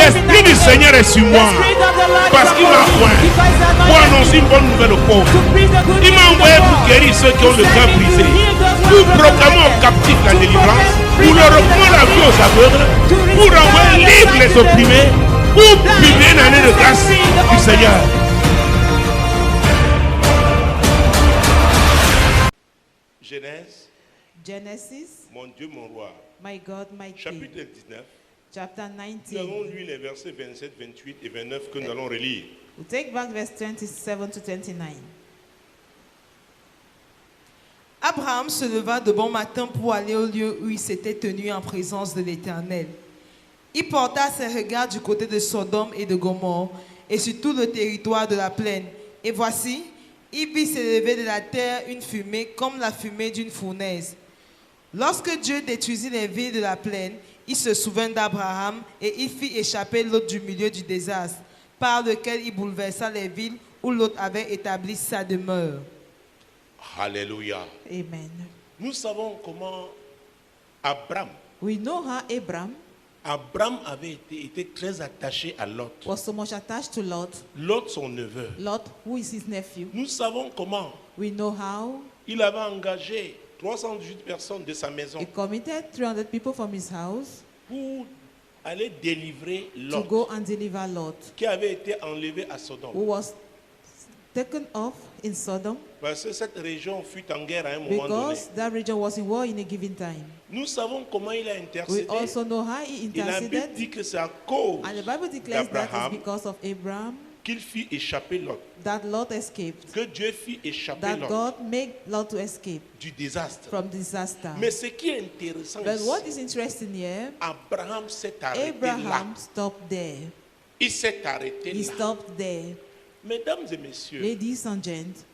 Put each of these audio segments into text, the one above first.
L'Esprit du Seigneur est sur moi parce qu'il m'a oint pour annoncer une bonne nouvelle aux pauvres. Il m'a envoyé pour guérir ceux qui ont le cœur brisé, pour proclamer aux captifs la délivrance, pour leur reprendre la vie aux aveugles, pour envoyer libres les opprimés, pour publier une année de grâce du Seigneur. Genesis, mon Dieu, mon roi, my God, my King. chapitre 19. Chapter Nous allons 19. lire les versets 27, 28 et 29 que nous allons relire. We'll take back verse 27 to 29. Abraham se leva de bon matin pour aller au lieu où il s'était tenu en présence de l'Éternel. Il porta ses regards du côté de Sodome et de Gomorrhe et sur tout le territoire de la plaine. Et voici, il vit s'élever de la terre une fumée comme la fumée d'une fournaise. Lorsque Dieu détruisit les villes de la plaine, il se souvint d'Abraham et il fit échapper Lot du milieu du désastre, par lequel il bouleversa les villes où Lot avait établi sa demeure. Alléluia. Amen. Nous savons comment Abraham We know how Abraham avait été très attaché à Lot. was so much attached to Lot. Lot, son neveu. Lot, who is his nephew. Nous savons comment We know how il avait engagé 318 personnes de sa maison he committed 300 people from his house pour aller délivrer to Lot, go and deliver Lot, qui avait été enlevé à Sodome. who was taken off in Sodom Parce que cette région fut en guerre à un moment donné. because that region was in war in a given time. Nous savons comment il a We intercédé. also know how he Et la Bible interceded, dit que c'est à cause and the Bible declares that d'Abraham it's because of Abraham qu'il fit échapper Lot. that Lot escaped, Que Dieu fit échapper that Lot God made Lot to escape du désastre. from disaster. Mais ce qui est intéressant But ici, what is interesting here, Abraham s'est arrêté là. Abraham stopped there. Il s'est arrêté He là. stopped there. Mesdames et messieurs, Ladies and gents,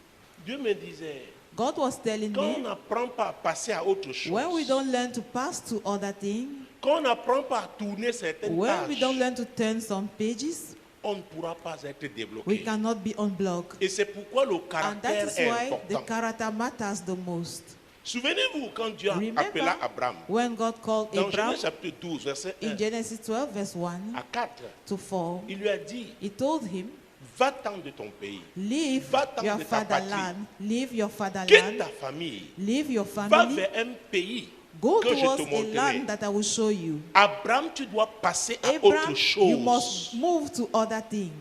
Dieu me disait, God was telling quand on me, n'apprend pas à passer à autre chose, when we don't learn to pass to other things, quand on n'apprend pas à tourner certaines when we don't pages, learn to turn some pages, on ne pourra pas être we débloqué. cannot be unblocked. Et c'est pourquoi le And caractère that is est why the important. character matters the most. Souvenez-vous quand Dieu Remember appela Abraham, when God called dans Abraham Genèse chapitre 12, verset 1 in Genesis 12, verse 1 à 4, to 4, il lui a dit, he told him, va-t'en de ton pays, leave Va-t'en your de ta fatherland, leave your quitte fatherland, ta famille, leave your va family, vers un pays go que je towards te a montrerai. land that I will show you. Abraham, tu dois passer à Abraham, autre you must chose. move to other things.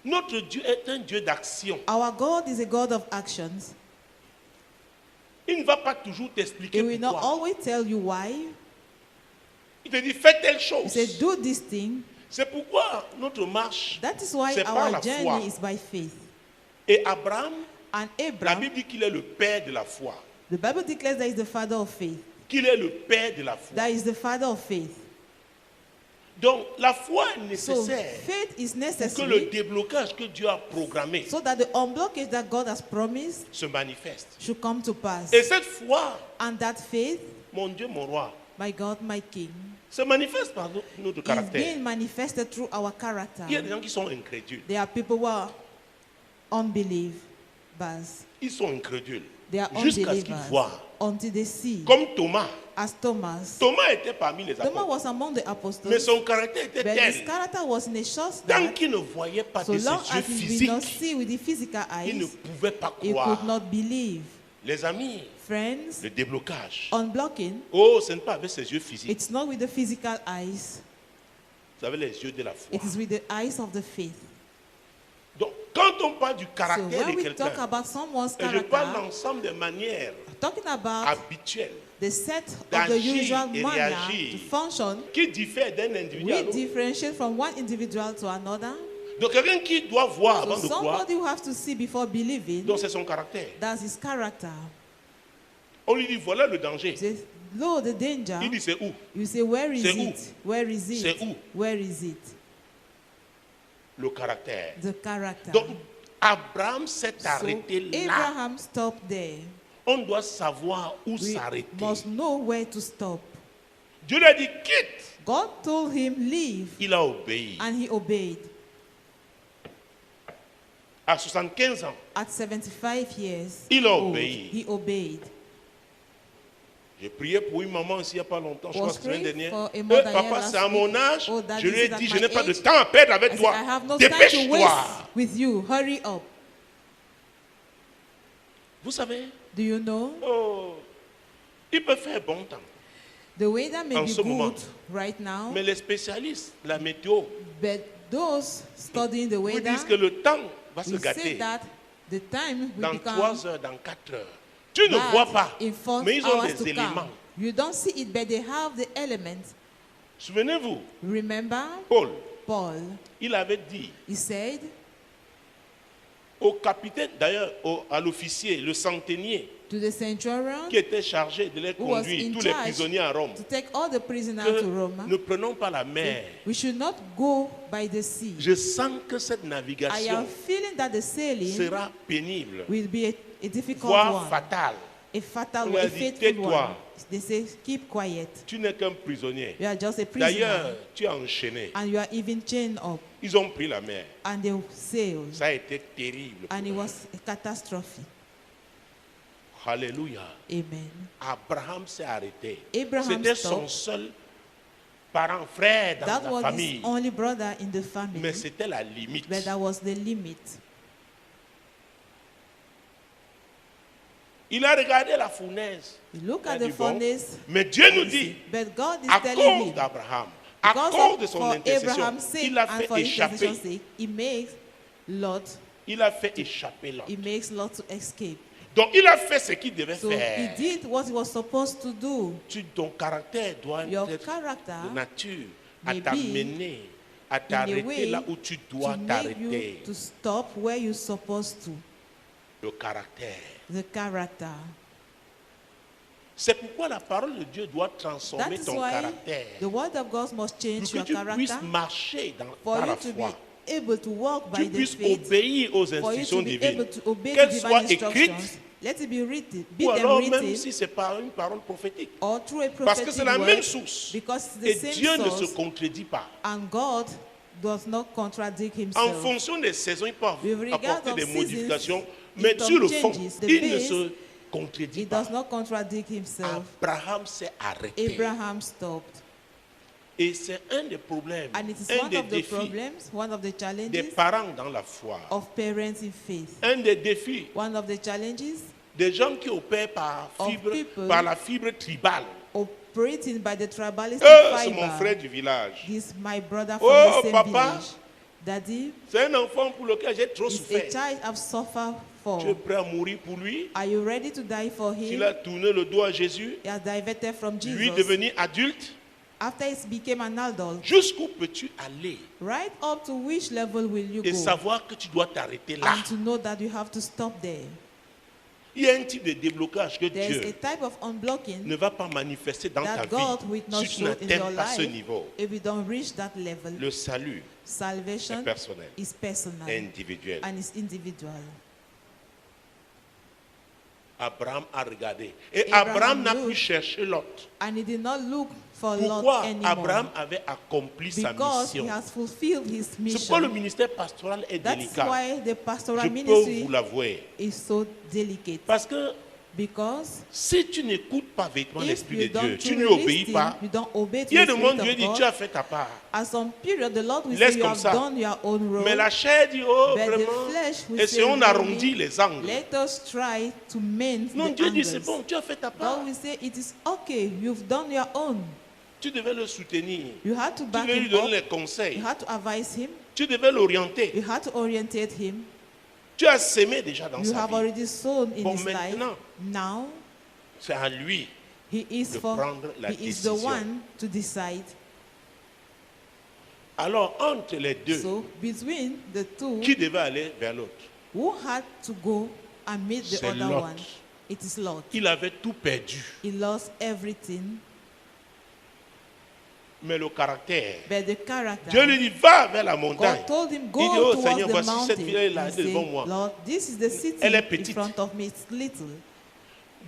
Notre Dieu est un Dieu d'action. Our God is a God of actions. Il ne va pas toujours He t'expliquer will not pourquoi. always tell you why. Il te dit, fais telle He chose. said, do this thing. C'est pourquoi notre marche, That is why c'est par our la journey foi. is by faith. Et Abraham, And la Abraham, Bible dit qu'il est le père de la foi. the Bible declares that he is the father of faith. Qu'il est le père de la foi. That is the father of faith. Donc, la foi est So nécessaire faith is pour que le necessary déblocage que Dieu a programmé so that the unblockage that God has promised se manifeste. should come to pass. Et cette foi, And that faith, mon Dieu, mon roi, my God, my King, se manifeste par notre is caractère. being manifested through our character. Il y a des gens qui sont incrédules. There are people who are unbelievers. Ils sont incrédules. They are Jusqu'à ce qu'ils unbelievers voient. until they see. Comme Thomas. As Thomas. Thomas était parmi les Thomas apôtres. was among the Mais apostles, son caractère était but his tel. character was in a short Tant that qu'il ne voyait pas so de ses long yeux as he did not physiques, see with the physical il ne eyes, pouvait pas he croire. could not believe. Les amis, Friends, le déblocage. unblocking, Oh, ce n'est pas avec ses yeux physiques. it's not with the physical eyes, Vous avez les yeux de la foi. it is with the eyes of the faith. Donc, quand on parle du So caractère when de we talk quelqu'un, about someone's et je parle character, l'ensemble des manières talking about habituelles the set of the d'agir usual et manner réagir to function, qui diffèrent d'un individu à we l'autre. differentiate from one individual to another. Donc, quelqu'un qui doit voir So avant de croire, somebody who have to see before believing, donc c'est son caractère. that's his character. On lui dit, voilà le danger. You say, Lord, the danger. Il dit, c'est où? You say, where is C'est où? it? Where is it? C'est où? Where is it? Le caractère. The character. Donc, Abraham s'est So arrêté là. Abraham stopped there. On doit savoir où We s'arrêter. must know where to stop. Dieu lui a dit, quitte. God told him, leave, Il a obéi. and he obeyed. À 75 ans, At 75 years Il a old, obéi. he obeyed. J'ai prié pour une maman ici il n'y a pas longtemps, je crois Was la semaine praying dernière. for a mother here Papa, last c'est à mon week. âge. Oh, Daddy, Je lui ai this is dit, at je my n'ai pas de age. temps à perdre avec I said, toi. I have no time to Dépêche-toi. waste with you. Hurry up. Vous savez, Do you know? oh, il peut faire bon temps. The weather may En be ce moment. good right now, Mais les spécialistes, la météo, but those studying the vous weather disent que le temps va se will say gâter that the time will dans become 3 heures, dans 4 heures. Tu ne vois bad pas, in 4 mais ils ont hours des to éléments. come. You don't see it, but they have the elements. Souvenez-vous, Remember, Paul, Paul, il avait dit he said au capitaine, d'ailleurs à l'officier, le centenier, to the centurion qui était chargé de les who was conduire, in tous les charge prisonniers à Rome, to take all the prisoners que to Rome, ne prenons pas la mer. we should not go by the sea. Je sens que cette I navigation am feeling that the sailing sera pénible, will be a difficult voire one, fatale. a fatal On one, a a dit, faithful tais-toi. one. They say, keep quiet. Tu n'es qu'un prisonnier. You are just a D'ailleurs, prisoner, tu es enchaîné. and you are even chained up, Ils ont pris la mer. and they sailed, Ça a été terrible. pour and it eux. was a catastrophe. Alléluia. Amen. Abraham s'est arrêté. Abraham C'était son stopped. seul parent, frère dans That la was his famille. only brother in the family, Mais c'était la limite. but that was the limit. Il a regardé la fournaise. You look Il a at the dit, bon, furnace, mais Dieu nous dit, but God is à telling cause him, d'Abraham, à because cause of, de son for intercession, Abraham's sake il a and fait for his échapper. intercession's sake, he makes Lot, Il a fait échapper l'homme. he makes Lot to escape. Donc il a fait ce qu'il devait So he faire. did what he was supposed to do. Ton caractère doit Your être character de nature à may be t'amener, à in a t'arrêter way là où tu dois to make you t'arrêter. to stop where you're supposed to. Le caractère. The character. C'est pourquoi la parole de Dieu doit That transformer is ton why caractère. the word of God must Pour change que your tu puisses character marcher for par la you to be foi. able to walk Tu by the puisses faith, obéir aux for you instructions to be divines. able to obey the Qu'elles divine soient instructions. écrites Let it be written, be ou them alors même written, si c'est par une parole prophétique. or through a Parce que prophetic c'est la word, même source. because it's the Et same Dieu ne se source, contredit pas. and God does not contradict En himself. fonction des saisons, il peut With regard apporter of des seasons, modifications. in Mais some sur le fond, changes, the il ne base, se contredit He pas. does not contradict himself. Abraham s'est arrêté. Abraham stopped. Et c'est un des problèmes, And it is un one des of the défis problems, one of the des challenges parents dans la foi. of parents in faith. Un des défis One of the challenges des gens qui opèrent par, Of people par la fibre tribale. operating by the tribalistic C'est mon frère fiber. du village. This is my brother from Oh, the same papa. village. Daddy C'est un enfant pour lequel j'ai trop is a souffert. child I've suffered for. Tu es prêt à mourir pour lui? Are you ready to die for Il him? a tourné le dos à Jésus. He has diverted from Lui Jesus. devenir adulte. After he became an adult, Jusqu'où peux-tu aller right up to which level will you et go? savoir que tu dois t'arrêter là? And to know that you have to stop there. Il y a un type de déblocage que There is a Dieu type of unblocking ne va pas manifester dans ta that God will vie not si tu show in n'atteins your pas ce life niveau. if you don't reach that level. Le salut est Salvation personnel, is personal individuel. and is individual. Abraham a regardé. Et Abraham Abraham n'a looked. plus cherché Lot. And he did not look for Lot Pourquoi anymore. Abraham avait accompli sa Because he mission? has fulfilled his C'est pourquoi le mission. ministère pastoral est That's délicat. why the pastoral Je peux ministry vous l'avouer. is so delicate. Parce que Because si tu n'écoutes pas véritablement if l'Esprit you de Dieu, don't tu ne lui truly obéis listen, pas, you don't obey to il y a the des moments Spirit Dieu dit, of tu as God, fait ta part. at some period the Lord will Laisse say you comme have ça. done your own role. Mais la chair dit, oh, But the vraiment, flesh will essayons say, d'arrondir les angles. Let us try to mend Non, the Dieu dit, angles. c'est bon, tu as fait ta part. God will say, it is okay, you've done your own. Tu devais le soutenir. You had to Tu back devais lui him donner up. les conseils. You had to advise him. Tu devais l'orienter. You had to orientate him. Tu as sémé déjà dans You sa have vie. already sown in Bon, his life. maintenant, Now, c'est à lui. he is de for prendre la he is the décision. one to decide. Alors, entre les deux, So between the two, qui devait aller vers l'autre? who had to go and meet the C'est other Lot. one? It is Lot. Il avait tout perdu. He lost everything, Mais le caractère. but the character. Dieu lui dit, va vers la montagne. God told him, Il go dit, oh towards Seigneur, the voici cette mountain. ville là He devant said, moi. Lord, this is the city Elle est in petite. front of me. It's little.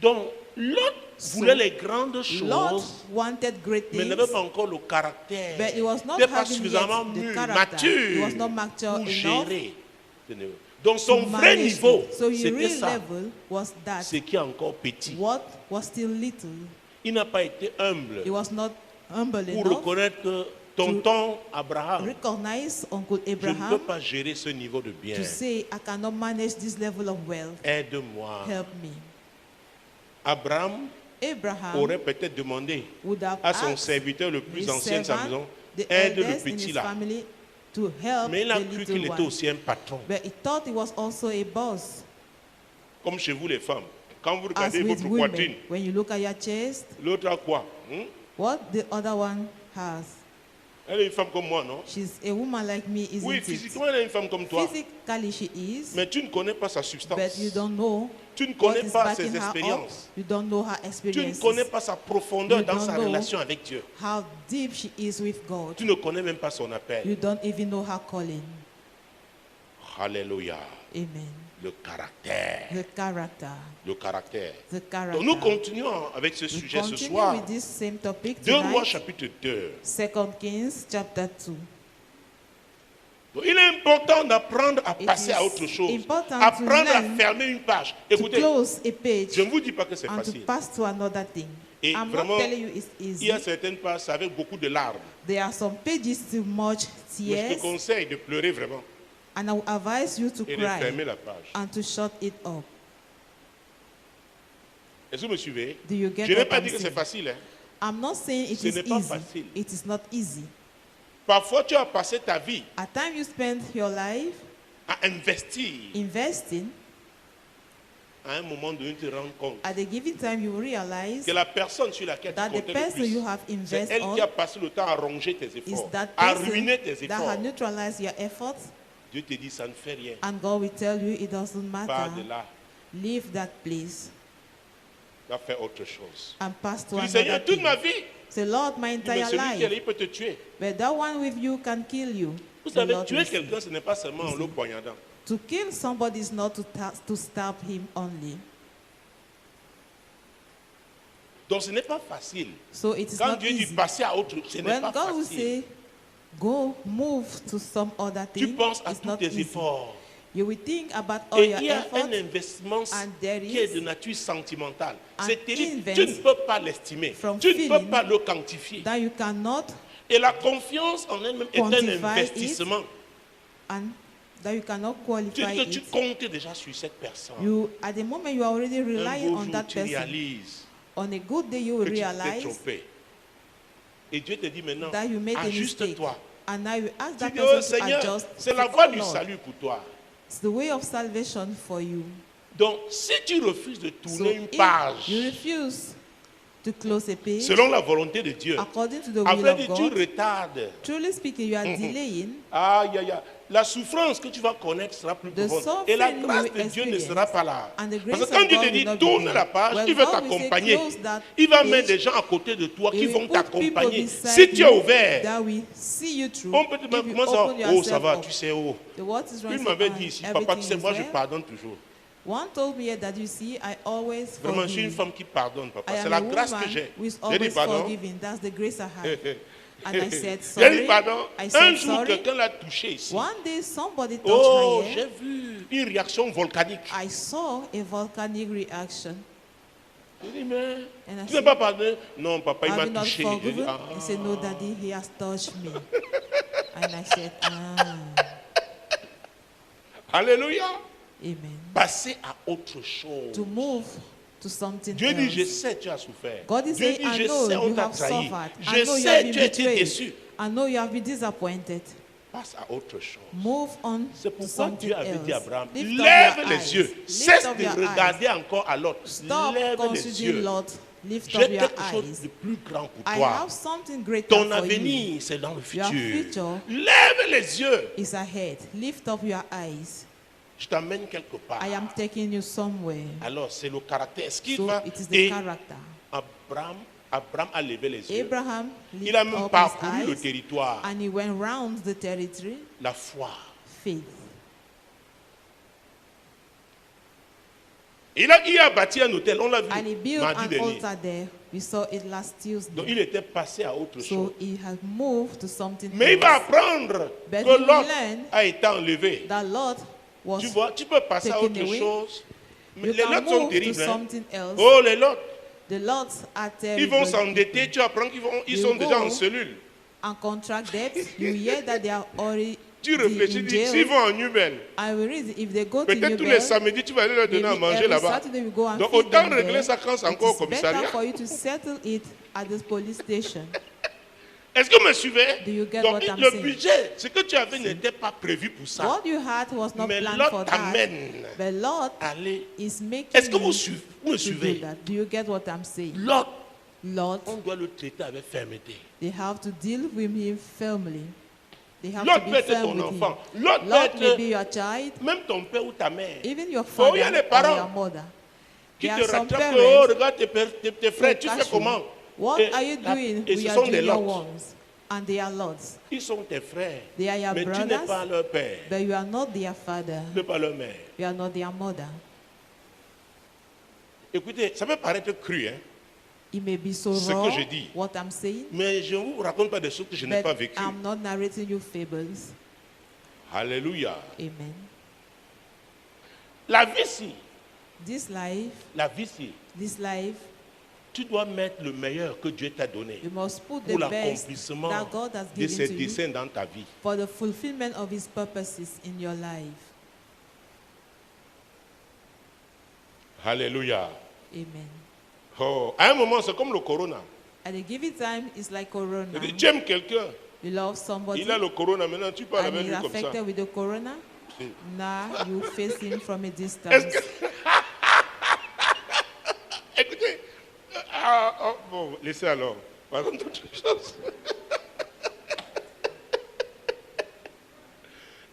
Donc, Lot voulait les grandes Lot choses, wanted great mais things, n'avait pas encore le caractère. but he was not N'était pas having suffisamment yet the mûr, character. He was mature not mature pour enough gérer. Donc, son to vrai manage niveau, it. So his c'était real ça. level was that. Ce qui est encore petit. What was still little. il n'a pas été humble He was not humble pour enough reconnaître que tonton Abraham, recognize Uncle je ne peux Abraham pas gérer ce niveau de bien. to say, I cannot manage this level of wealth. Aide-moi. Help me. Abraham Abraham aurait peut-être demandé would have à son asked serviteur le plus his ancien de sa servant, maison, the aide le eldest in petit his là. family, to help Mais il a the cru little qu'il était one. aussi un patron. But he thought he was also a boss. Comme chez vous les femmes. Quand vous As regardez with votre women, poitrine, when you look at your chest, l'autre a quoi? what the other one has. Elle est une femme comme moi, non? She's a woman like me, isn't Oui, it? physiquement, elle est une femme comme toi. Physically she is, Mais tu ne connais pas sa substance. but you don't know Tu ne what connais is pas backing ses her up. expériences. You don't know her Tu ne experiences. connais pas sa profondeur You dans don't sa know relation avec Dieu. how deep she is with God. Tu ne connais même pas son appel. You don't even know her calling. Alléluia. Amen. Le caractère. The character. Le caractère. The character. Donc nous continuons avec ce We sujet ce continue soir. with this same topic 2 Rois tonight. chapitre 2. 2 Kings chapter 2. Donc, il est important d'apprendre à It passer is à autre chose. important Apprendre to à learn fermer une page. To Écoutez, close a page je ne vous dis pas que c'est and to facile. pass to another thing. Et I'm vraiment, not telling you it's il easy. y a certaines pages avec beaucoup de larmes. There are some pages too much Mais je te tears, conseille de pleurer vraiment and I will advise you to et de fermer cry la page. and to shut it up. Est-ce que vous me suivez? Do you get Je n'ai what pas I'm dit que c'est saying? facile. Hein. I'm not saying it Ce is n'est pas easy. facile. It is not easy. Parfois, tu as passé ta vie At times you spend your life à investir. investing. À un moment donné, tu te rends compte At a given time, you realize que la personne sur laquelle tu that the comptais le person you plus, have c'est invested elle on qui a passé le temps à ronger tes is efforts, that à person ruiner tes that efforts. had neutralized your efforts, Dieu te dit, ça ne fait rien. and God will tell you it doesn't Pars matter. de là, Leave that place va faire autre chose. and pass to Tu dis, another Seigneur, toute thing. ma vie, Say, Lord, my mais entire celui qui est là, life, il peut te tuer. but that one with you can kill you. Vous The savez, Lord tuer will say. quelqu'un, ce n'est pas seulement en le poignardant. To kill somebody is not to stab him only. Donc ce n'est pas facile. So it is Quand not Dieu dit easy. passer à autre chose, ce n'est When pas God will facile. say, go move to some other Tu thing, penses à it's tous not tes easy. efforts. You will think about all Et your il y a un efforts, investissement and there qui est is de nature sentimentale. an C'est terrible. invest Tu ne peux pas l'estimer. from Tu ne peux feeling pas le quantifier. that you cannot, Et la confiance en elle-même est un quantify investissement. and that you cannot Tu, qualify tu it. comptes déjà sur cette personne. You, at the moment you are already Un relying beau on jour, that tu person. réalises On a good day, you will que tu t'es realize trompé. Et Dieu te dit maintenant, that you make a mistake. ajuste-toi. And now you ask Tu that dis, oh person to Seigneur, adjust. c'est la Say, voie "Oh du Lord, salut pour toi. it's the way of salvation for you." Donc, si tu refuses de So tourner une if page you refuse to close a page selon la volonté de Dieu, according to the will après of tu God, retardes. truly speaking, you are delaying. Aïe, aïe, aïe. La souffrance que tu vas connaître sera plus The profonde. Et la suffering grâce you de will Dieu ne experience, sera pas là. and the Parce grace que quand of Dieu God te will dit not be tourne there. la page, When il veut God will say, t'accompagner. "Close that Il va page", mettre des gens à côté de toi qui He vont will put people t'accompagner. beside Si tu es you ouvert, that will see you through. on peut te If you commencer open à oh, ça yourself va, up. tu sais, oh. The what is wrong, Il say, m'avait "Ah, dit ici, papa, tu everything sais, is moi je well." pardonne toujours. One told me that you see, I always Vraiment, je suis une forgive. femme qui pardonne, papa. I C'est am la a grâce que woman j'ai. who is J'ai dit always pardon. forgiving. That's the grace I have. And I said J'ai dit sorry. pardon. I Un said jour, sorry. quelqu'un l'a touché ici. One day somebody touched Oh, my j'ai hair. vu une réaction volcanique. I saw a volcanic reaction. J'ai dit, mais And I tu n'as said, pas pardonné? Non, papa, il "Have m'a you not touché. J'ai dit, forgiven?" ah. He said, "No, Daddy, he has touched me." And I said, "Ah, Alléluia. amen." Passer à autre chose. To move to something Dieu dit, je else. sais, tu as souffert. God is Dieu saying, dit, "I je know sais, on you t'a have trahi. suffered. I Je know you have sais, been tu as été betrayed. déçu. I know you have been disappointed." Passe à autre chose. Move on C'est to pourquoi something Dieu avait dit à else. Abraham, Lift up lève your les eyes. yeux. Lift Cesse up de your regarder eyes. encore à l'autre. Stop Lève les considering yeux. Lord. Lift J'ai up your quelque chose eyes. de plus grand pour I toi. have something greater Ton for you. avenir, c'est dans le Your futur. future Lève les yeux. is ahead. Lift up your eyes. Je t'amène quelque part. I am taking you somewhere. Alors, c'est le caractère. Ce qu'il So va. it is the Et character. Abraham a levé les yeux. Abraham Il a lifted même up parcouru his le eyes territoire. and he went round the territory. La foi. Faith. Il a bâti un hôtel. On l'a vu And he built mardi an dernier. altar there. We saw it last Donc, Tuesday. il était passé à autre chose. So he had moved to something Mais il va else. apprendre But que he will l'autre learn a été enlevé. that Lord was Tu vois, tu peux passer à taken autre away. chose. Mais You les can lots sont move to terribles. Hein. something else. Oh, les lots. The Lords are Ils terrible. vont s'endetter, tu apprends qu'ils sont déjà en cellule. And contract debt, you hear that they are already Tu réfléchis, in dis, jail. s'ils vont en Nubel, I will read if they go to peut-être tous les Nubel, samedis, tu vas aller leur donner à maybe manger every là-bas. Saturday we go and Donc feed autant them régler there. ça quand c'est encore au It is better commissariat. for you to settle it at the police station. Est-ce que vous me suivez? Do you get Donc what I'm le saying? budget, ce que tu avais n'était pas prévu pour ça. What you had was not Mais planned l'autre for that. t'amène The Lord Allez. is making Est-ce que you vous me to do suivez? that. Do you get what I'm saying? L'autre, Lord, on doit le traiter avec fermeté. they have to deal with him firmly. They have to L'autre be peut être firm ton with enfant. him. L'autre Lord peut may be être your child, même ton père ou ta mère. even your Oh, il y father a les or parents your mother. qui There te are some rattrapent. parents Oh, regarde tes frères, who tu catch fais you. comment? What Et are you doing et with ce your sont des junior lots. ones? And they are lords. Ils sont tes frères. They are your Mais tu n'es brothers, pas leur père. but you are not their father. Tu n'es pas leur mère. You are not their mother. Écoutez, ça peut paraître cru, hein? It may be so Ce que raw, je dis. what I'm saying, Mais je ne vous raconte pas des choses que je n'ai but pas vécues. I'm not narrating you fables. Alléluia. Amen. La vie ci, This life, tu dois mettre le meilleur que Dieu t'a donné you must put pour the best l'accomplissement that God has de ses given to you desseins dans ta vie. for the fulfillment of His purposes in your life. Alléluia. Amen. Oh, à un moment, c'est comme le corona. At a given time, it's like corona. C'est-à-dire, tu aimes quelqu'un, You love somebody, il a le corona, maintenant tu parles and avec he's lui comme ça. affected with the corona. Si. Now you face him from a Est-ce distance. que... Écoutez, bon, laissez alors. Par contre, autre chose.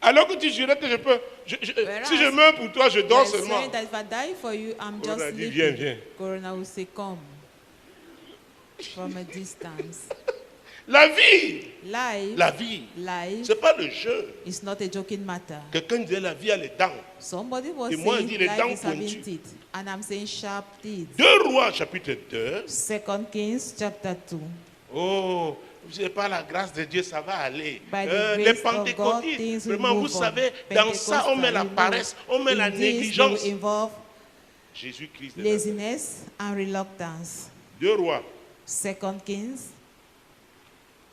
Alors que tu jurais que je peux... si je meurs pour toi, je dors By seulement. saying that if I die for you, I'm just Corona dit, sleeping. viens. Corona will say, come from a distance. La vie, Life c'est pas le jeu. is not a joking matter. Quelqu'un disait la vie a les dents. Somebody was Et moi, saying je dis les life dents is having pointues. teeth, and I'm saying sharp teeth. 2 Rois chapitre 2. 2 Kings chapter 2. Oh, c'est pas la grâce de Dieu, ça va aller. By the Les grace of God, pentecôtistes, things will vraiment, vous move on. savez, dans ça, on met la paresse, on met la In this, they négligence. will involve Jésus-Christ de Nazareth. laziness and reluctance. 2 Rois 2 Kings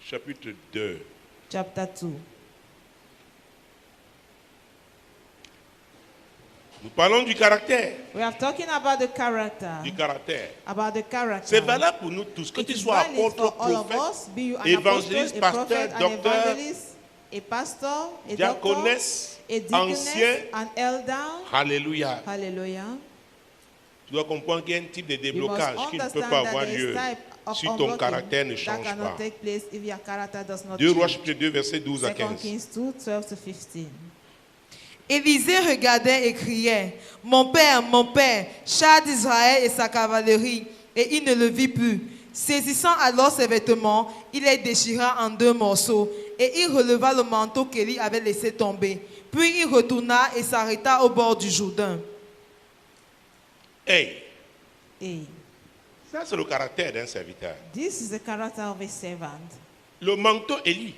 chapitre 2. chapter 2. Nous parlons du caractère. We are talking about the character. Du caractère. About the character. C'est valable pour nous tous, que It tu is sois valid apôtre, for all of prophète, us, be you an évangéliste, apostle, a pasteur, prophet, an docteur, evangelist, a pastor, a diaconesse, doctor, a deaconess, ancien. an elder. Alléluia. Hallelujah. Tu dois comprendre qu'il y a un type de You must déblocage qui ne peut understand pas that avoir there is lieu type of si ton unblocking caractère ne that change cannot pas. take place if your character does not 2 Rois change. chapitre 2, versets 12 à 2 15. Kings 2, 12 to 15. Élisée regardait et criait, mon père, char d'Israël et sa cavalerie. Et il ne le vit plus. Saisissant alors ses vêtements, il les déchira en 2 morceaux. Et il releva le manteau qu'Élie avait laissé tomber. Puis il retourna et s'arrêta au bord du Jourdain. Hey, Hey, ça c'est le caractère d'un serviteur. this is the character of a servant. Le manteau Élie,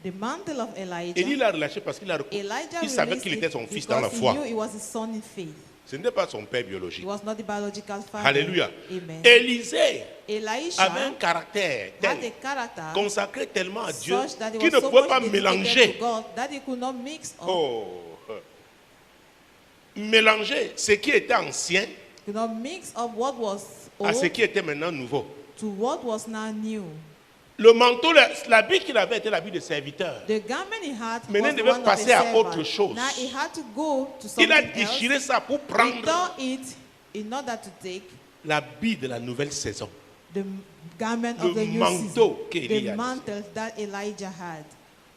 The mantle of Élie Elijah. l'a relâché parce qu'il Elijah il savait released qu'il it était son fils dans la because he foi. knew he was his son in faith. Ce n'était pas son père He biologique. was not the biological father. Alléluia. Amen. Élisée Elisha avait un caractère tel, had a character consacré tellement à Dieu such that he qu'il was ne so pouvait much pas dedicated mélanger. to God that he could not mix up, Oh. Mélanger ce qui était ancien could not mix up what was à ce old qui était maintenant nouveau. to what was now new. Le manteau, l'habit qu'il avait était l'habit de serviteur. The garment he had Maintenant, was il the devait one of passer a à autre servant. chose. Now he had to go to Il a something else. déchiré ça pour He prendre tore it in order to take l'habit de la nouvelle saison. the garment Le of the new manteau season, qu'Élie a. the mantle that Elijah had.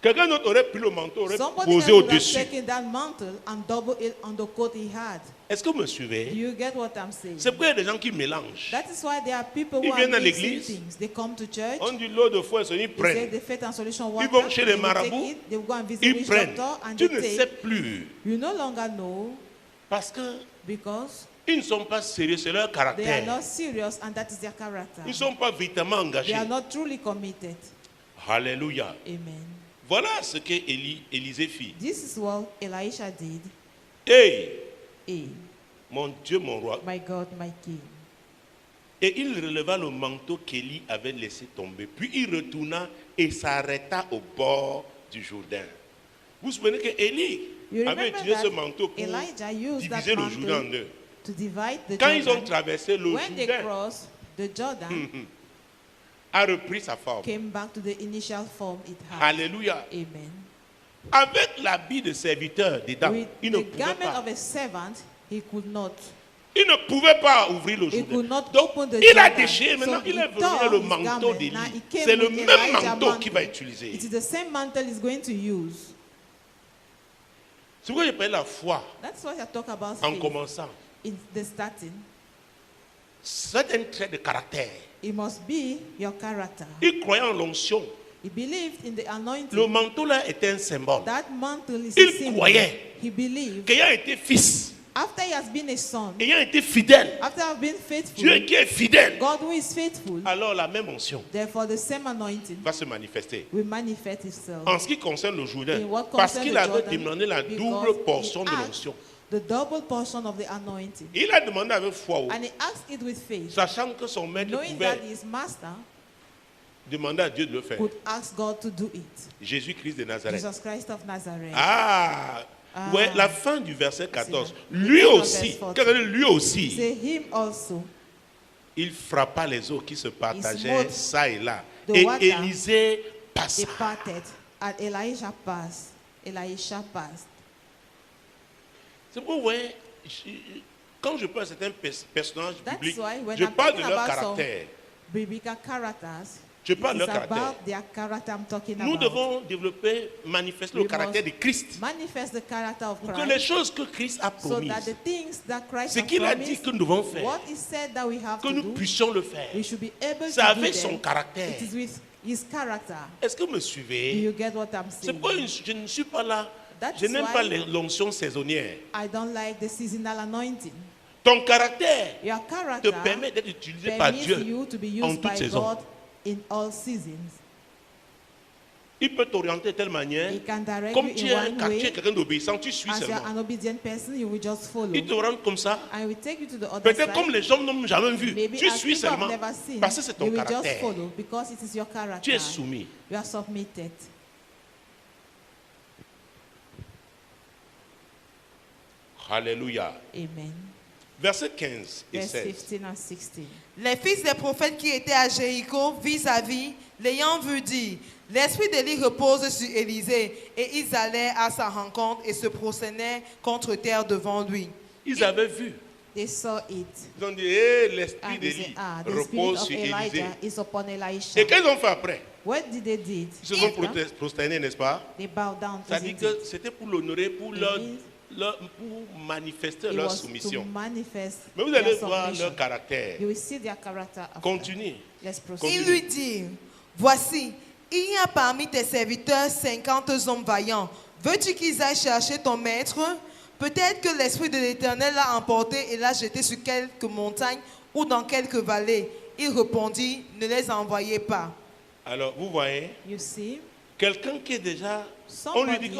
Quelqu'un d'autre aurait pris le manteau, aurait Somebody posé else would have au-dessus. taken that mantle and double it on the coat he had. Est-ce que vous me Do suivez? you get what I'm saying? C'est pourquoi il y a des gens qui mélangent. That is why there are people Ils who are viennent à mixing l'église. things. They come to church. On dit l'eau de foi, ils They say prennent. the faith and solution Ils water. vont chez les They will take marabouts. it. They will go and visit Ils witch prennent. doctor and Tu they ne sais take. plus. You no longer know Parce qu'ils because ne sont pas sérieux, c'est leur they are caractère. not serious and that is their character. Ils ne sont pas véritablement They engagés. are not truly committed. Alléluia. Amen. Voilà ce que Élisée fit. This is what Elisha did. Hey, Hey, mon Dieu, mon roi. my God, my King. Et il releva le manteau qu'Élie avait laissé tomber. Puis il retourna et s'arrêta au bord du Jourdain. Vous vous souvenez que Élie You avait remember utilisé ce that manteau pour Elijah used that diviser le Jourdain en mantle deux. to divide the Quand ils ont Jordan. traversé le When they Jourdain, crossed the Jordan, a repris sa forme. came back to the initial form it had. Alléluia. Amen. Avec l'habit de serviteur dedans, With il ne the pouvait garment pas. of a servant, he could not. Il ne pouvait pas ouvrir le He could Jourdain. not Donc, open the il a Jordan. déchiré. Maintenant, So il he est venu tore le his manteau garment. d'Élie. Now he came C'est le with même Elijah manteau qu'il va mantle. utiliser. It is the same mantle he's going to use. C'est pourquoi j'ai parlé de la foi That's why I talk about en faith commençant. in the starting. C'est un trait de caractère. It must be your character. Il croyait en l'onction. He believed in the anointing. Le manteau là était un symbole. That mantle is Il a symbol. croyait. He believed. Qu'ayant été fils, After he has been a son, ayant été fidèle, after I've been faithful, Dieu qui est fidèle, God who is faithful, alors la même onction therefore the same anointing va se manifester. will manifest itself. En ce qui concerne le Jourdain, In what parce concerns qu'il the avait Jordan, demandé la because double he portion de asked l'onction. the double portion of the anointing. Il a demandé avec foi, And he asked it with faith, sachant que son maître knowing pouvait that his master demander à Dieu de le faire. could ask God to do it. Jésus-Christ de Nazareth. Jesus Christ of Nazareth. Ouais, la fin du verset 14. C'est Lui le aussi, verset 14. quand on dit lui aussi, Say him also. il frappa les eaux qui se partageaient smote ça et là. the Et water Élisée passa. Departed, and Elisha passed. Elisha passed. C'est pourquoi, vous voyez, quand je parle de certains personnages That's bibliques, why when je I'm parle de talking leur about caractère. Biblical characters, Je parle de it's leur caractère. about their character I'm talking Nous about. devons développer, manifester le We caractère must de Christ. Manifest the character of Pour que les Christ, choses que Christ a so promises, that the things that Christ ce has qu'il a dit promised, que nous devons faire, what he said that we have que to nous do, puissions le faire. we should be able C'est to do avec son them. caractère. It is with his character. Est-ce que vous me Do suivez? you get what I'm C'est saying? pourquoi je ne suis pas là. That's Je n'aime why pas l'onction saisonnière. I don't like the seasonal anointing. Ton caractère Your te character permet d'être utilisé par permits Dieu you to be en used toute by saison. God in all seasons. Il peut t'orienter de telle manière. He can direct Comme you tu in es un one quartier, way. quelqu'un d'obéissant, tu suis As you're seulement. an obedient person, you will just follow. Il te rend comme ça. And we take you to the other Peut-être side. comme les gens n'ont jamais vu. Maybe Tu as suis people have seulement. never seen, Parce que c'est ton you will just caractère. follow because it is your character. Tu es soumis. You are submitted. Alléluia. Amen. Versets 15 et Verse 16. 15 and 16. Les fils des prophètes qui étaient à Jéricho vis-à-vis, l'ayant vu dire, l'esprit d'Élie repose sur Élisée, et ils allaient à sa rencontre et se prosternaient contre terre devant lui. Ils avaient vu. They saw it. Ils ont dit, eh, l'esprit And they d'Élie said, the spirit repose of sur Élisée. Elijah is upon Elisha. Et qu'est-ce qu'ils ont fait après? What did they do? Ils se sont prosternés, n'est-ce pas? They bowed down. Ça dit isn't que it? c'était pour l'honorer, pour manifester It leur was to soumission. manifest Mais vous their allez voir submission. leur caractère. You will see their character after. Continue. Let's proceed. Il lui dit, voici, il y a parmi tes serviteurs 50 hommes vaillants. Veux-tu qu'ils aillent chercher ton maître? Peut-être que l'Esprit de l'Éternel l'a emporté et l'a jeté sur quelques montagnes ou dans quelques vallées. Il répondit, ne les envoyez pas. Alors, vous voyez, You see, quelqu'un qui est déjà... Somebody-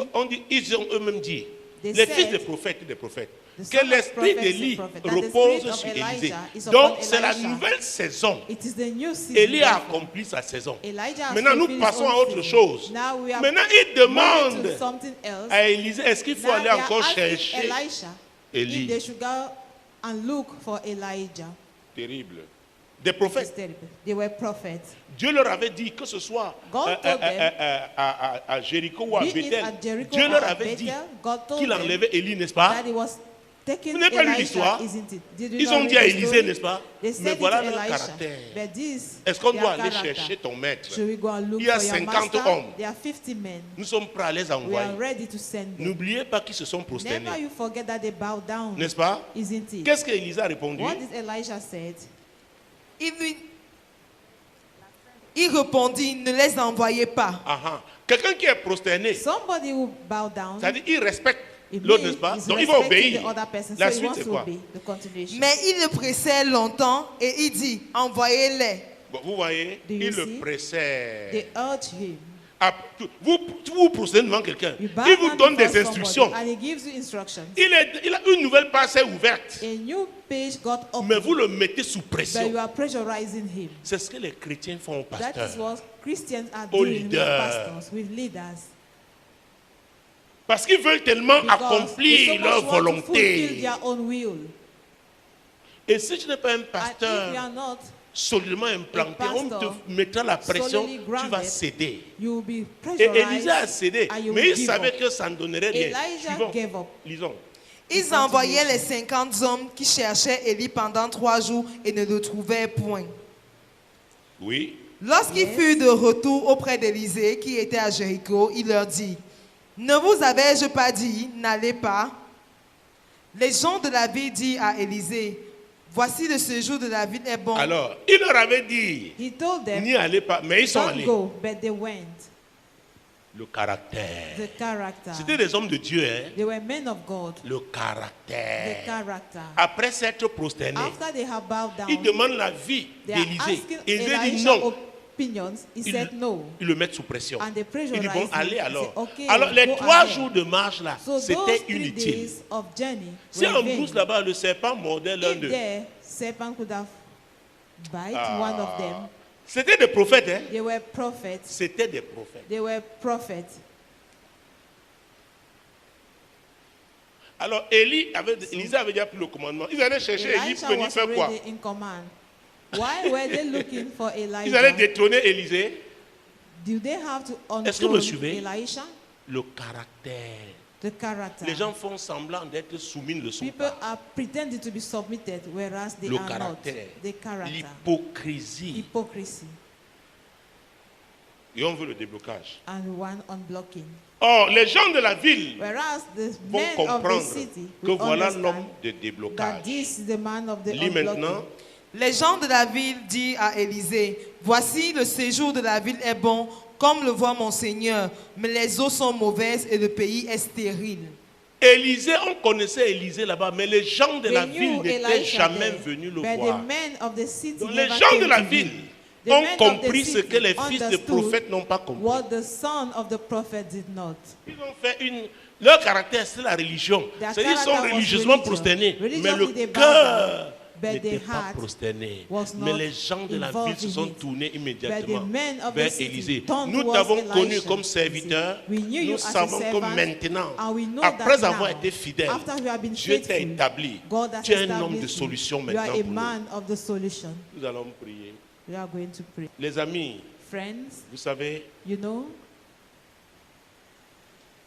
Ils ont eux-mêmes dit, They les said, fils des prophètes et des prophètes, the que son of l'esprit prophets d'Élie is prophet, that the repose spirit of sur Elijah Élisée. is upon Donc, c'est la Elisha. nouvelle saison. it is the new season. Élie a therefore. accompli sa saison. Elijah has Maintenant, nous fulfilled his passons own à autre season. chose. Now we are Maintenant, il moving to demande something else. à Élisée, est-ce qu'il faut Now aller they are encore asking chercher Elisha Élie? if they should go and look for Elijah. Terrible. Des It's prophètes. terrible. They were prophets. Dieu leur avait dit que ce soit God told them, à Jéricho ou à be it Bethel. at Jericho Dieu or leur at avait dit Bethel, God told qu'il them enlevait Élie, n'est-ce pas? that he was taking Vous n'avez pas lu Elisha, l'histoire? isn't it? Did you Ils not ont read dit à the Élisée, story? n'est-ce pas? They said Mais it voilà to leur Elisha. caractère. But this, Est-ce qu'on their doit aller character. chercher ton maître? Should we go and look Il y a for your 50 master? hommes. There are 50 men. Nous sommes prêts à les We are envoyer. ready to send them. N'oubliez pas qu'ils se sont prosternés. Never you forget that they bow down, N'est-ce pas? isn't it? Qu'est-ce qu'Élisée a répondu? What did Elijah said? Il répondit, ne les envoyez pas. Quelqu'un qui est prosterné, Somebody who bow down, c'est-à-dire il respecte it l'autre, means n'est-ce pas? he's Donc il va respecting obéir. the other person, La so he suite wants c'est to quoi? obey the continuation. Mais il le pressait longtemps et il dit, envoyez-les. Bon, vous voyez, Do you il le see? pressait. They urge him. Vous procédez devant quelqu'un. You bow Il vous down donne des before instructions. somebody, and he gives you instructions. Il a une nouvelle page ouverte. A new page got Mais opened, vous le mettez sous but pression. you are pressurizing him. C'est ce que les chrétiens font au That is pasteur. what Christians are Aux doing with leaders. pastors, with leaders. Parce qu'ils veulent tellement Because they accomplir so leur much want to fulfill volonté. their own will. Et si tu n'es pas un And if you pasteur are not, solidement implanté, on te pastor mettra la pression, solidly tu vas grounded, céder. you will be Et Élisée a pressurized cédé, and you mais will il give savait up. que ça ne donnerait rien. Elijah Suivons. gave up. Lisons. Ils envoyaient les 50 hommes qui cherchaient Élie pendant 3 jours et ne le trouvaient point. Oui. Lorsqu'il fut de retour auprès d'Élisée, qui était à Jéricho, il leur dit, « Ne vous avais-je pas dit, n'allez pas ?» Les gens de la ville dirent à Élisée, « Voici le séjour de la ville est bon. » Alors, il leur avait dit, He told them, n'y allez pas, mais ils sont don't allés. go, but they went. Le caractère. The character. C'était des hommes de Dieu, hein. They were men of God. Le The caractère. character. Après s'être prosterné, After they have bowed il down, demande l'avis they are d'Élisée. asking Élisée dit Elisha non. opinions. He Ils said no. le mettent sous pression. And they Il dit bon, pressurized him. allez He alors. said, okay, Alors les go 3 ahead. jours de marche là, So those c'était 3 inutile. days of journey Si were en vain. plus là-bas, le serpent mordait l'un If d'eux. there, serpent could have bite one of them. C'était des prophètes, hein. They were prophets. C'était des prophètes. They were prophets. Alors Élisée avait déjà pris le commandement. Ils allaient chercher Élie pour Elisha venir was faire quoi? already in command. Why were they looking for Ils allaient Elijah? détrôner Élisée. Do they have to Est-ce que vous me unthrone suivez? Elisha? Le caractère. The character. Les gens font semblant d'être soumis, ne le sont People pas. are pretending to be submitted, whereas they Le are caractère. not. The character. L'hypocrisie. Hypocrisy. Et on veut le déblocage. And one unblocking. Or, les gens de la ville Whereas the vont men of the comprendre city que will voilà understand l'homme de that déblocage. this is the man of the Lis maintenant. unblocking. Les gens de la ville dirent à Élisée, « Voici le séjour de la ville est bon, comme le voit mon Seigneur, mais les eaux sont mauvaises et le pays est stérile. » Élisée, on connaissait Élisée là-bas, mais les gens de la They ville knew n'étaient Elisha jamais there, venus le but voir. the men of the city Donc, les never gens de came la to ville him. The ont men of the compris ce city que les fils de understood prophètes n'ont pas compris. what the son of the prophet did not. Ils ont fait leur caractère, c'est la religion. Their C'est-à-dire qu'ils sont character was religieusement religion. prosternés, mais Religiously le they bowed cœur but n'était the pas heart prosterné. was Mais not les gens de la involved ville se in sont it. tournés But immédiatement the men of the vers city Élisée. turned Nous towards t'avons connu Elisha. comme serviteur. We knew you Nous as a savons que servant, maintenant, and we know après that avoir now, été fidèle, after you have been Dieu t'a faithful, établi. God has Tu es un homme de established you. solution You maintenant are a pour nous. man of the solution. Nous allons prier. We are going to pray. Les amis, Friends, vous savez you know,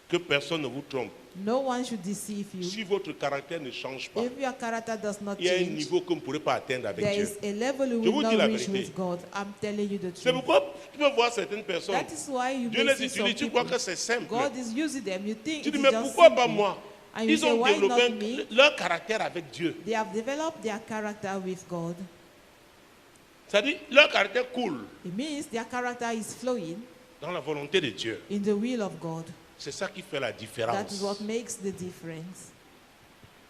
que personne ne vous trompe. no one should deceive you. Si votre caractère ne change pas, If your character does not il y a un change, niveau que vous ne pourrez pas atteindre avec there Dieu. is a level you Je will vous not dis la reach vérité. with God. I'm telling you the C'est truth. pourquoi tu peux voir certaines personnes. That is why you Dieu may les see some utilise, tu crois people. que c'est simple. God is using them. You think Tu it dis, is mais just pourquoi pas simple. moi? And you Ils say, ont why développé not me? leur caractère avec Dieu. They have developed their character with God. C'est-à-dire, leur caractère coule It means their character is flowing dans la volonté de Dieu. in the will of God. C'est ça qui fait la That différence. is what makes the difference.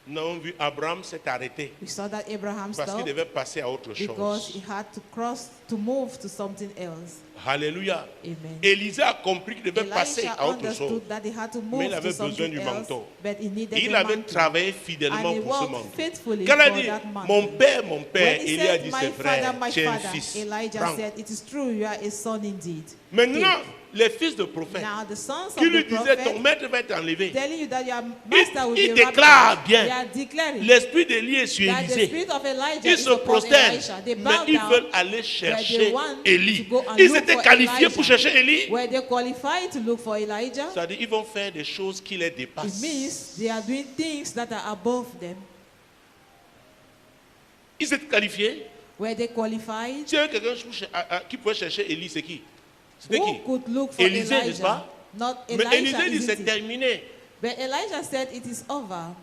Nous avons vu Abraham s'est arrêté We saw that Abraham parce qu'il stopped devait passer à autre because he chose. had to cross, to move to something else. Alléluia. Amen. Élisée a compris qu'il devait passer Elisha à autre chose. understood that he had to Mais move il avait to besoin something du else, manteau. but he needed Il a avait mantle. travaillé And fidèlement he pour ce worked manteau. faithfully Quand il a for dit, that mantle. mon père, When he il a dit, said, c'est vrai, my tu es un father, fils. Elijah Prends. said, it is true, you are a son indeed. Maintenant, les fils de prophètes Now the sons qui of lui the disaient, ton prophet maître va être enlevé. telling you that your master will Il be déclare raptured. bien. They are declaring L'esprit d'Élie est sur that the Élisée. spirit of Elijah Ils is se upon prosternent, Elisha. They mais bow ils down. veulent aller chercher want Élie. to go and Ils look étaient for qualifiés Elijah. pour chercher Élie. Were they qualified to look for Elijah? C'est-à-dire ils vont faire des choses qui les It dépassent. means they are doing things that are above them. Ils étaient qualifiés. Were they qualified? Si il y avait quelqu'un qui pouvait chercher Élie, c'est qui? C'était Who qui? could look for Élisée, n'est-ce Elijah? pas? Not Mais Elijah, Élisée dit isn't c'est it? terminé. But Elijah said it is over.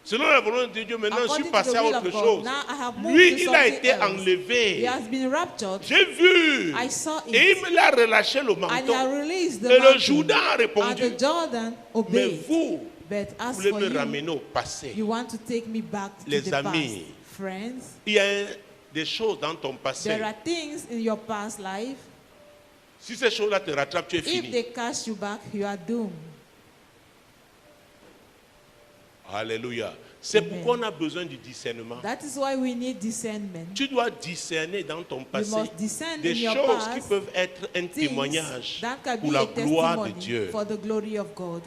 Selon la volonté de Dieu, maintenant je suis According to passé the à will autre of God, chose. now I have moved Lui, to il a something été else. He enlevé. has been raptured. J'ai vu. I saw it. Et il me l'a relâché le And he manteau. had released the Et le mantle. Jourdain a And répondu. the Jordan Mais obeyed. vous, But vous as voulez for me you, ramener au passé. you want to take me back to Les the amis, past. Friends, il y a des choses dans ton passé there are things in your past life Si ces choses-là te rattrapent, tu es If fini. they catch you back, you are doomed. Alléluia. C'est Amen. pourquoi on a besoin du discernement. That is why we need discernment. Tu dois discerner dans ton passé must discern des in your choses past qui peuvent être un Things témoignage that can pour be la a gloire de testimony Dieu. for the glory of God.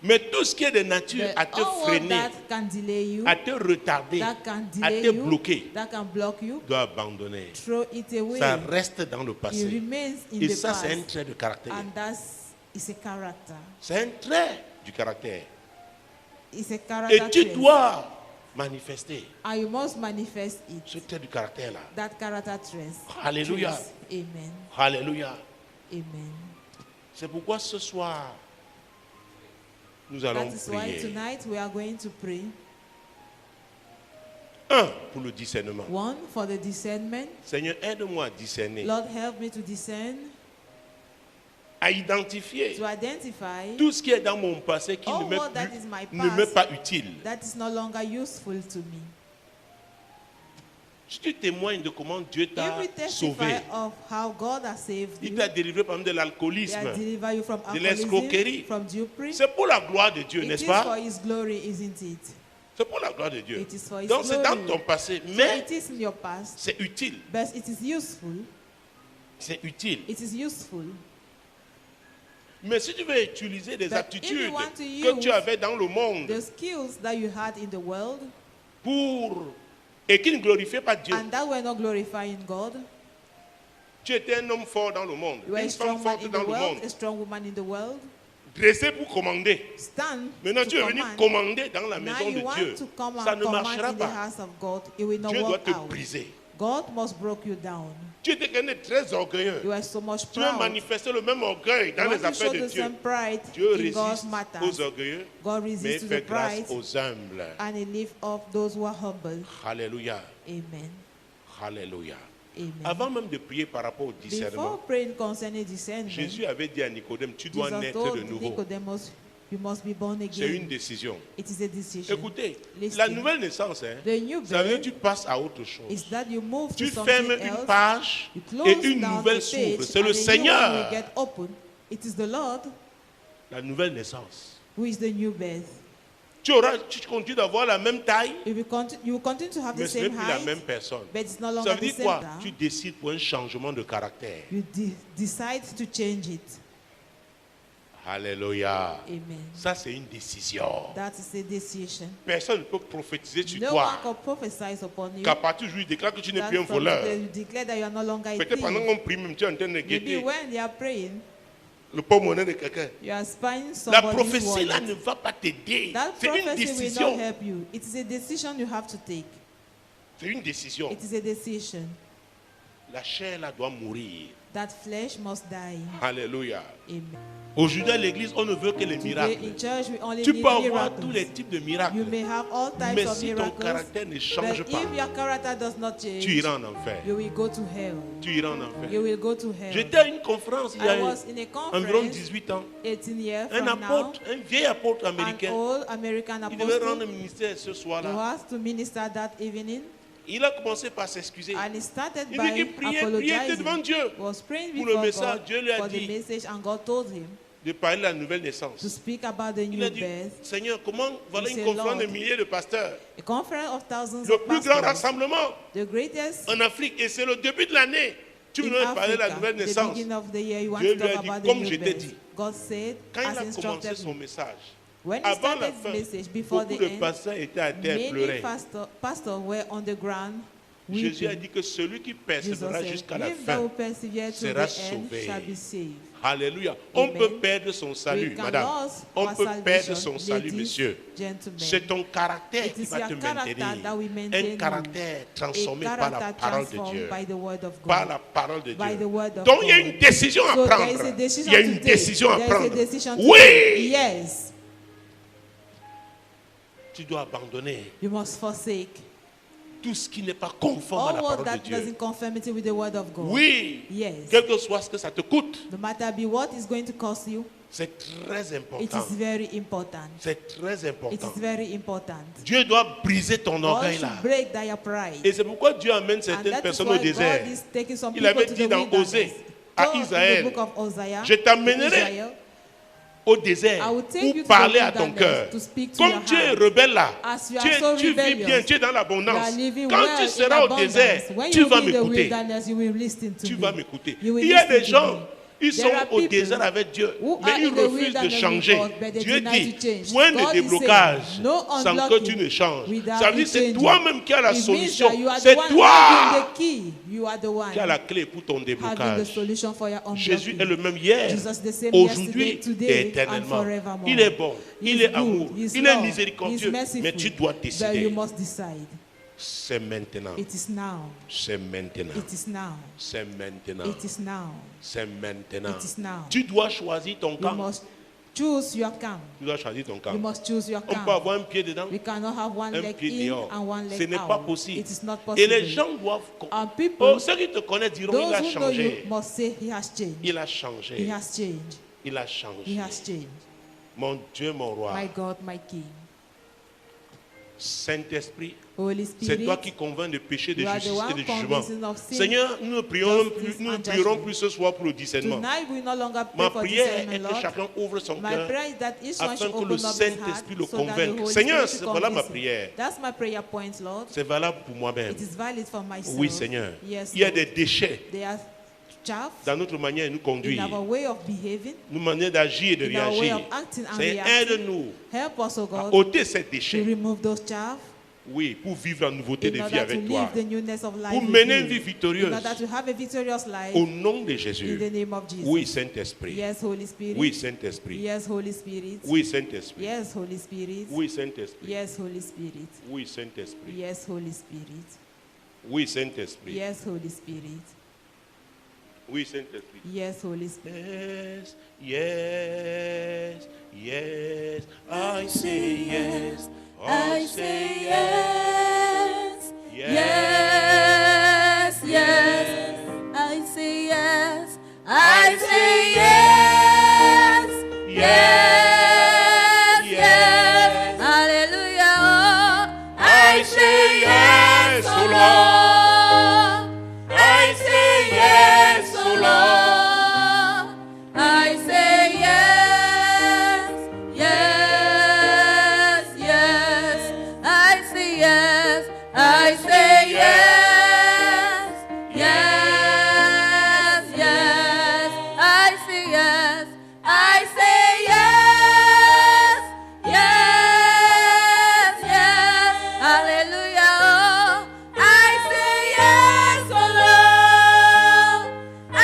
Mais tout ce qui est de nature But à te all what freiner, that can delay you, à te retarder, that can à delay te you, bloquer, that can block you, dois abandonner. throw it away. Ça reste dans le It passé. remains in Et the ça, c'est un past. trait de caractère. And that's is a character. C'est un trait du caractère. It's a Et character tu trait. dois manifester And you must manifest it. ce trait du caractère-là. That character trait. Alléluia. Traits. Amen. Alléluia. Amen. C'est pourquoi ce soir, nous allons That is why prier. tonight we are going to pray. Un, pour le discernement. One, for the discernment. Seigneur, aide-moi à discerner, Lord, help me to discern, à identifier to identify tout ce qui est dans mon passé qui all ne m'est what that is my ne m'est past pas utile. that is no longer useful to me. Si tu témoignes de comment Dieu If t'a we sauvé, testify of how God has saved il you, t'a délivré par exemple de He l'alcoolisme, has delivered you from de l'escroquerie. alcoholism, from dupery. c'est pour la gloire de Dieu, It n'est-ce is for pas? His glory, isn't it? C'est pour la gloire de Dieu. It is for His Donc c'est dans glory. ton passé, So mais it is in your past, c'est utile. but it is useful. C'est utile. It is useful. Mais si tu veux utiliser des But if aptitudes you want to que tu use avais dans le monde The skills that you had in the world et qui ne glorifiaient pas Dieu, and that were not glorifying God, tu étais un homme fort dans le monde, you were a une femme strong man forte in dans the le world, monde, a strong woman in the world. dressé pour commander. Stand Maintenant to tu es venu command. commander dans la Now maison you de want Dieu. to come Ça and ne command marchera in the pas. house of God. It will not Dieu doit work te out. briser. God must break you down. Tu étais quelqu'un de très orgueilleux. You are so much Tu veux proud. manifester le même orgueil dans You les want to affaires show de the Dieu. same pride Dieu in God's résiste aux matters. orgueilleux, God mais resists il to fait the grâce pride aux humbles. and He lift up those who are humble. Alléluia. Amen. Alléluia. Amen. Avant même de prier par rapport au discernement, Before praying concerning discernment, Jésus avait dit à Nicodème, tu dois Jesus naître de told nouveau. Nicodemus, you must be born C'est une again. décision. It is a decision. Écoutez, Listen. la nouvelle naissance, The new ça veut dire birth que tu passes à autre chose. is that you move Tu to fermes something une else. page You et close une down nouvelle the s'ouvre. page C'est le and a new one Seigneur. will get open. It is the Lord La nouvelle naissance. who is the new birth. Tu continues d'avoir la même taille, You will continue to have the mais ce n'est same plus la height, même personne. but it's no Ça longer veut the dire same quoi? time. Tu décides pour un changement de caractère. You decide to change it. Alléluia. Amen. Ça, c'est une décision. That is a decision. Personne ne peut prophétiser sur No one toi can prophesy upon you. qu'à partir du jour où il déclare que tu n'es That plus un from voleur. today you declare that you are no longer a Peut-être pendant thief. qu'on prie, même tu es en train de Maybe guetter when they are praying, le porte-monnaie de quelqu'un. you are spying La somebody's prophétie là wallet. ne va pas t'aider. That C'est une prophecy will not décision. help you. It is a decision you have to take. C'est une décision. It is a decision. La chair là doit mourir. That flesh must die. Alléluia. Amen. Aujourd'hui à l'église, on ne veut que les Today miracles. in church we only Tu need peux avoir tous les miracles. types de miracles. You may have all types Mais of si ton miracles. caractère ne change But pas, if your character does not tu change, iras en enfer. you will go to hell. Tu iras en enfer. You will go to hell. J'étais à une conférence il y I a was in a environ conference 18 ans. 18 years Un from now. apôtre, un vieil apôtre An américain, old American il devait rendre apostle. le ministère ce He soir-là. was to minister that evening, Il a commencé par s'excuser. and he started Il dit by qu'il priait devant apologizing. Dieu He was praying pour le before message. God Dieu lui a for the dit message, and God told him de parler de la nouvelle to naissance. speak about the Il a new dit, birth. Seigneur, comment, voilà He une said, conférence de Lord, milliers de pasteurs. A conference of thousands Le of plus grand pastors, rassemblement the greatest en Afrique. Et c'est le début de l'année. Tu in veux parler de la Africa, nouvelle the naissance. beginning of the year. You want Dieu to lui a talk dit, about the comme new je t'ai birth. dit. God said, Quand il as a commencé instructed son me. message, When he avant la started fin, his message, before beaucoup the de end, pasteurs étaient à terre many pleuraient. pastors were on the ground Jésus a weeping. dit que celui qui Jesus persévérera said, jusqu'à la him that fin will persevere to sera the end sauvé. shall be saved. Alléluia. On Amen. peut perdre son salut, We can madame. lose On our peut perdre salvation, son salut, ladies, monsieur. gentlemen. C'est ton caractère It qui is va te your character maintenir. that will maintain Un you. caractère transformé A par la character parole de transformed Dieu. by the word of God. Par la parole de By the Dieu. word of Donc il y a God. une décision à So there is a prendre. decision Il y a to une take. décision à There is a prendre. decision to Oui. take. Yes. Tu dois abandonner You must forsake tout ce qui n'est pas conforme à la all what parole that de does Dieu. in conformity with the word of God. Oui. Yes. Quel que soit ce que ça te coûte, No matter be what is going to cost you, c'est très it important. is very important. C'est très It important. is very important. Dieu doit briser ton God orgueil là. should break that your pride. Et c'est pourquoi Dieu amène And certaines that is personnes why au désert. God is taking some Il people avait to dit the dans wilderness. Osée, à Go in the Israël, book of Hosea, je t'amènerai Israel, au désert I will take you pour to parler the à ton wilderness cœur. to speak to Comme your tu es heart. rebelle là, As you tu, are so tu vis rebellious, bien, tu es dans You l'abondance. are living Quand well tu in seras au abundance. désert, When tu you vas be in the m'écouter. wilderness, you will listen to Tu me. vas m'écouter. You will Il y a listen des to gens, me. ils There sont are au people désert avec Dieu, who mais are ils in the refusent de wilderness changer. with God, but they Dieu deny dit, to change. point de God is saying, déblocage no sans que unblocking tu ne changes. without Ça veut dire you que c'est changing. toi-même qui as la It means solution. that you are the C'est one toi having the key. You are the one qui as la clé pour ton having the déblocage. solution for your Jésus unblocking. est le même hier, Jesus the same aujourd'hui yesterday, et today, and éternellement. forevermore. Il est bon, il He's est good, amour, he's il est love, miséricordieux, he's merciful, mais tu dois but décider. you must decide. C'est maintenant, It is now. c'est maintenant, It is now. c'est maintenant, It is now. c'est maintenant. It is now. Tu dois choisir ton You camp. must choose your camp. Tu dois choisir ton camp. You must choose your On peut camp. avoir un pied dedans, We cannot have one un leg pied in dehors. and one Ce leg n'est out. pas possible. It is not Et possible. les gens doivent... And people, Oh, ceux qui te connaissent diront, il those a who know you changé. must say he has changed. Il a He changé. has changed. Il a He changé. has changed. Mon Dieu, mon roi. My God, my King. Saint-Esprit, Holy c'est toi Spirit, qui convaincs de péché, de you are the justice et one de jugement. convincing of sin. Seigneur, nous ne prierons justice plus, nous ne and prierons judgment. plus ce soir pour le discernement. Tonight we no longer pray Ma for prière est discernment, que Lord. chacun ouvre son My cœur prayer is that each one afin should que open le up his heart Saint-Esprit le so that the convainque. Holy Seigneur, Spirit c'est voilà ma convince him. prière. That's my prayer point, Lord. C'est valable pour moi-même. It is valid for myself. Oui, Seigneur. Yes, Il y a Lord. des déchets There are chaff dans notre manière de nous in conduire, our way of behaving, notre manière d'agir et de in our way réagir. of acting and Seigneur, reacting. aide-nous Help us, O à God, ôter ces to déchets. remove those chaff Oui, pour vivre la nouveauté in de vie order to avec toi. live the newness of life Pour with mener you. une vie In victorieuse. order to have a victorious life Au nom de in Jésus. the name of Jesus. Oui, Saint-Esprit. Yes, Holy Spirit. Oui, Saint-Esprit. Yes, Holy Spirit. Oui, Saint-Esprit. Yes, Holy Spirit. Oui, Saint-Esprit. Yes, Holy Spirit. Oui, Saint-Esprit. Yes, Holy Spirit. Oui, Saint-Esprit. Yes, Holy Spirit. Oui, Saint-Esprit. Yes, Holy Spirit. Yes, yes, yes. I say yes. I say yes, Yes, yes, yes. I say yes, I say yes, yes, yes. Hallelujah. I say yes, oh Lord. I say yes, oh Lord. I say yes, yes, yes. I say yes, I say yes, yes, yes. I say yes, I say yes, yes, yes. Hallelujah. I say yes, oh Lord. I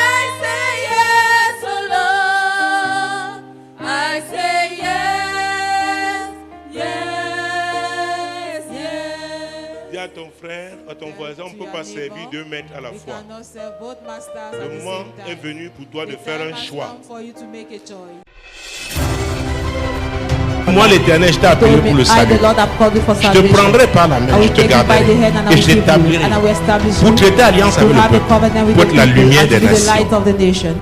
say yes, oh Lord. I say yes, yes, yes. Dis à ton frère, à ton voisin, on ne peut pas servir 2 maîtres à la We fois. cannot serve both masters at Le the moment same est time. venu pour toi de The faire time un has choix. come for you to make a choice. Moi, l'Éternel, je t'ai appelé pour le I, salut. the Lord, have called you for Je te salvation. prendrai par la I main, will je te take you by garderai the hand and I et will je keep you, t'établirai and I will establish pour you traiter alliance to avec le have a peuple, covenant with pour the être la people lumière and to des be the light nations. of the nation.